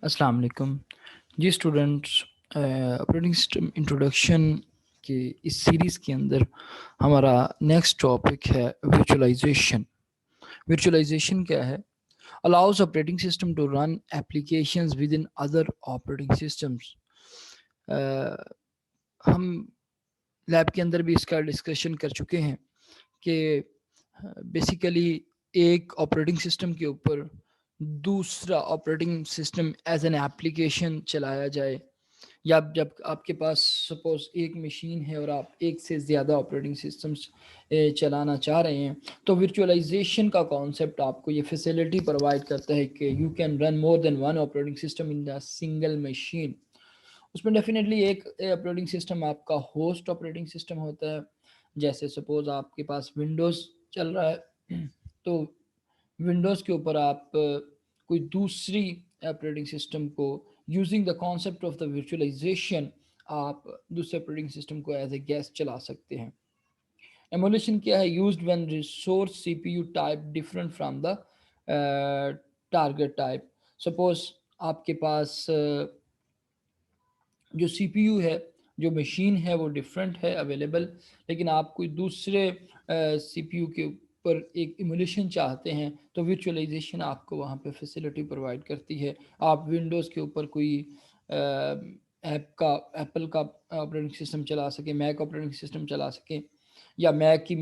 अस्सलाम वालेकुम जी स्टूडेंट्स। ऑपरेटिंग सिस्टम इंट्रोडक्शन के इस सीरीज़ के अंदर हमारा नेक्स्ट टॉपिक है वर्चुअलाइजेशन। वर्चुअलाइजेशन क्या है? Allows operating system to run applications within other operating systems. हम लैब के अंदर भी इसका डिस्कशन कर चुके हैं कि बेसिकली एक ऑपरेटिंग सिस्टम के ऊपर दूसरा operating system as an application चलाया जाए, या जब आपके पास सपोज एक मशीन है और आप एक से ज़्यादा ऑपरेटिंग सिस्टम्स चलाना चाह रहे हैं, तो वर्चुअलाइजेशन का कॉन्सेप्ट आपको ये फैसिलिटी प्रोवाइड करता है कि you can run more than one operating system in the single machine. उसमें डेफिनेटली एक ऑपरेटिंग सिस्टम आपका होस्ट ऑपरेटिंग सिस्टम होता है। जैसे सपोज आपके पास विंडोज़ चल रहा है तो विंडोज़ के ऊपर आप कोई दूसरी ऑपरेटिंग सिस्टम को using the concept of the virtualization आप दूसरे ऑपरेटिंग सिस्टम को एज ए गेस्ट चला सकते हैं। एमुलेशन क्या है? Used when resource CPU type different from the target type. Suppose आपके पास जो सीपीयू है, जो मशीन है वो डिफरेंट है अवेलेबल, लेकिन आप कोई दूसरे सीपीयू के ऊपर एक इमुलेशन चाहते हैं तो वर्चुअलाइजेशन आपको वहाँ पे फैसिलिटी प्रोवाइड करती है। आप विंडोज़ के ऊपर कोई ऐप का एप्पल का ऑपरेटिंग सिस्टम चला सकें, मैक ऑपरेटिंग सिस्टम चला सकें, या मैक की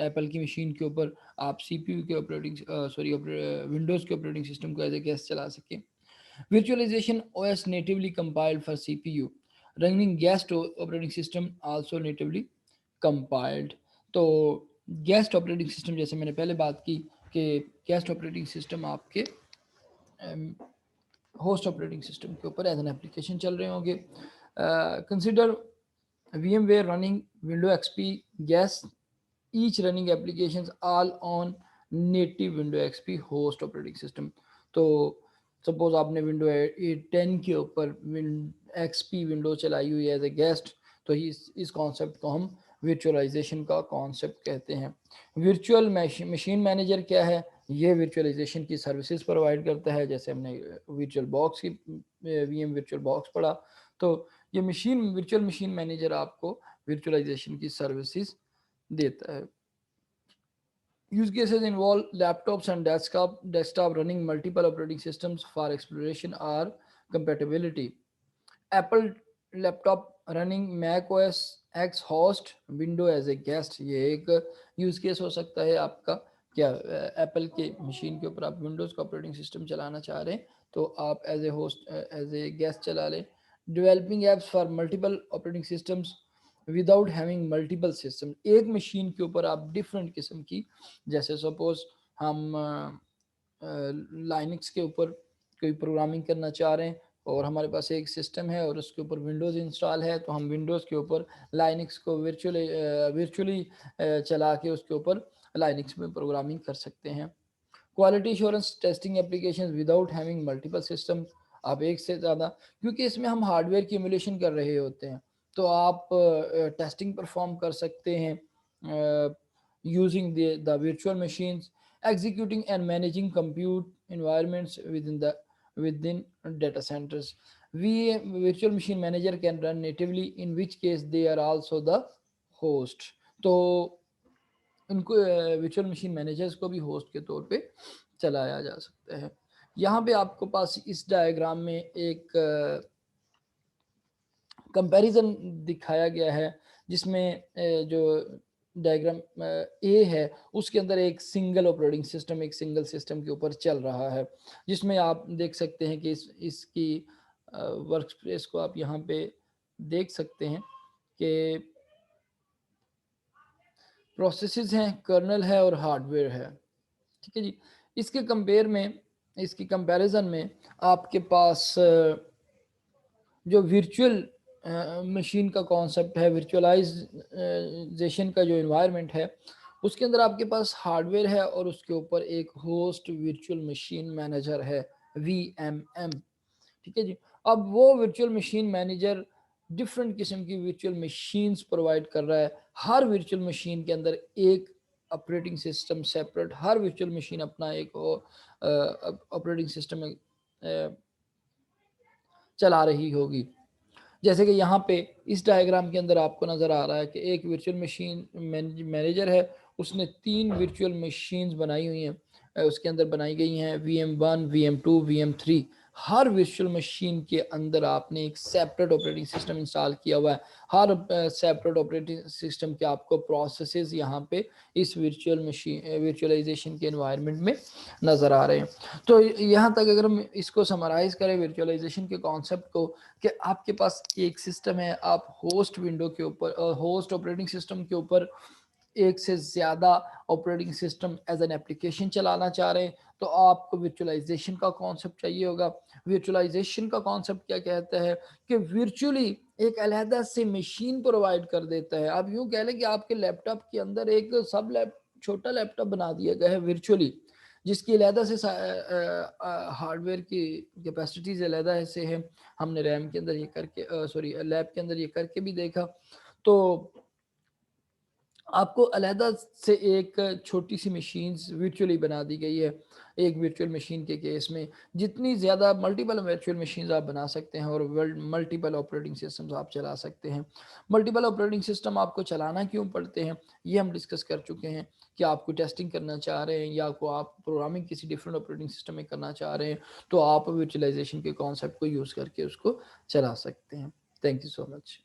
एप्पल की मशीन के ऊपर आप सीपीयू के ऑपरेटिंग सॉरी विंडोज़ के ऑपरेटिंग सिस्टम को एज ए गेस्ट चला सकें। Virtualization OS natively compiled for CPU. Running guest operating system also natively compiled. तो गेस्ट ऑपरेटिंग सिस्टम जैसे मैंने पहले बात की कि गेस्ट ऑपरेटिंग सिस्टम आपके होस्ट ऑपरेटिंग सिस्टम के ऊपर एज एन एप्लीकेशन चल रहे होंगे। Consider VMware running Windows XP guest, each running applications all on native Windows XP host operating system। तो सपोज आपने विंडो 10 के ऊपर XP विंडो चलाई हुई है एज ए गेस्ट, तो इस कॉन्सेप्ट को हम वर्चुअलाइजेशन का कॉन्सेप्ट कहते हैं। वर्चुअल मशीन मैनेजर क्या है? ये वर्चुअलाइजेशन की सर्विसेज प्रोवाइड करता है। जैसे हमने वर्चुअल बॉक्स की VM वर्चुअल बॉक्स पढ़ा, तो ये मशीन वर्चुअल मशीन मैनेजर आपको वर्चुअलाइजेशन की सर्विसेज देता है। Use cases involve laptops and desktop running multiple operating systems for exploration or compatibility. Apple laptop running Mac OS X host window as a guest, ये एक use case हो सकता है आपका। क्या एप्पल के मशीन के ऊपर आप विंडोज़ का ऑपरेटिंग सिस्टम चलाना चाह रहे हैं तो आप as a host as a guest चला लें। Developing apps for multiple operating systems without having multiple system, एक मशीन के ऊपर आप डिफरेंट किस्म की, जैसे सपोज हम लाइनक्स के ऊपर कोई प्रोग्रामिंग करना चाह रहे हैं और हमारे पास एक सिस्टम है और उसके ऊपर विंडोज़ इंस्टॉल है, तो हम विंडोज़ के ऊपर लाइनक्स को वर्चुअली चला के उसके ऊपर लाइनक्स में प्रोग्रामिंग कर सकते हैं। Quality assurance testing application without having multiple system, आप एक से ज़्यादा, क्योंकि इसमें हम हार्डवेयर की एमुलेशन कर रहे होते हैं, तो आप टेस्टिंग परफॉर्म कर सकते हैं using the virtual machines, executing and managing compute environments within data centers. We virtual machine manager can run natively, in which case they are also the host। तो इनको वर्चुअल मशीन मैनेजर्स को भी host के तौर पे चलाया जा सकता है। यहाँ पे आपको पास इस डायग्राम में एक कंपैरिजन दिखाया गया है, जिसमें जो डायग्राम ए है उसके अंदर एक सिंगल ऑपरेटिंग सिस्टम एक सिंगल सिस्टम के ऊपर चल रहा है, जिसमें आप देख सकते हैं कि इसकी वर्क स्पेस को आप यहाँ पे देख सकते हैं कि प्रोसेसेस हैं, कर्नल है और हार्डवेयर है। ठीक है जी। इसके कंपेयर में, इसकी कंपैरिजन में आपके पास जो वर्चुअल मशीन का कॉन्सेप्ट है, वर्चुअलाइजेशन का जो इन्वायरमेंट है, उसके अंदर आपके पास हार्डवेयर है और उसके ऊपर एक होस्ट वर्चुअल मशीन मैनेजर है, VMM। ठीक है जी। अब वो वर्चुअल मशीन मैनेजर डिफरेंट किस्म की वर्चुअल मशीन्स प्रोवाइड कर रहा है। हर वर्चुअल मशीन के अंदर एक ऑपरेटिंग सिस्टम सेपरेट, हर वर्चुअल मशीन अपना एक ऑपरेटिंग सिस्टम चला रही होगी। जैसे कि यहाँ पे इस डायग्राम के अंदर आपको नज़र आ रहा है कि एक वर्चुअल मशीन मैनेजर है, उसने 3 वर्चुअल मशीन्स बनाई हुई हैं। उसके अंदर बनाई गई हैं VM1, VM2, VM3। हर वर्चुअल मशीन के अंदर आपने एक सेपरेट ऑपरेटिंग सिस्टम इंस्टॉल किया हुआ है। हर सेपरेट ऑपरेटिंग सिस्टम के आपको प्रोसेसेस यहाँ पे इस वर्चुअलाइजेशन के एनवायरनमेंट में नज़र आ रहे हैं। तो यहाँ तक अगर हम इसको समराइज करें वर्चुअलाइजेशन के कॉन्सेप्ट को, कि आपके पास एक सिस्टम है, आप होस्ट विंडो के ऊपर, होस्ट ऑपरेटिंग सिस्टम के ऊपर एक से ज़्यादा operating system as an application चलाना चाह रहे हैं, तो आपको वर्चुअलाइजेशन का कॉन्सेप्ट चाहिए होगा। वर्चुअलाइजेशन का कॉन्सेप्ट क्या कहता है कि वर्चुअली एक अलहदा से मशीन प्रोवाइड कर देता है। आप यूँ कह लें कि आपके लैपटॉप के अंदर एक छोटा लैपटॉप बना दिया गया है वर्चुअली, जिसकी अलहदा से हार्डवेयर की कैपेसिटीज अलहदा से है। हमने रैम के अंदर ये करके सॉरी लैब के अंदर ये करके भी देखा। तो आपको अलहदा से एक छोटी सी मशीन्स वर्चुअली बना दी गई है। एक वर्चुअल मशीन के केस में जितनी ज़्यादा मल्टीपल वर्चुअल मशीन्स आप बना सकते हैं और वर्ल्ड मल्टीपल ऑपरेटिंग सिस्टम्स आप चला सकते हैं। मल्टीपल ऑपरेटिंग सिस्टम आपको चलाना क्यों पड़ते हैं, ये हम डिस्कस कर चुके हैं। कि आपको टेस्टिंग करना चाह रहे हैं या को आप प्रोग्रामिंग किसी डिफरेंट ऑपरेटिंग सिस्टम में करना चाह रहे हैं, तो आप वर्चुअलाइजेशन के कॉन्सेप्ट को यूज़ करके उसको चला सकते हैं। Thank you so much.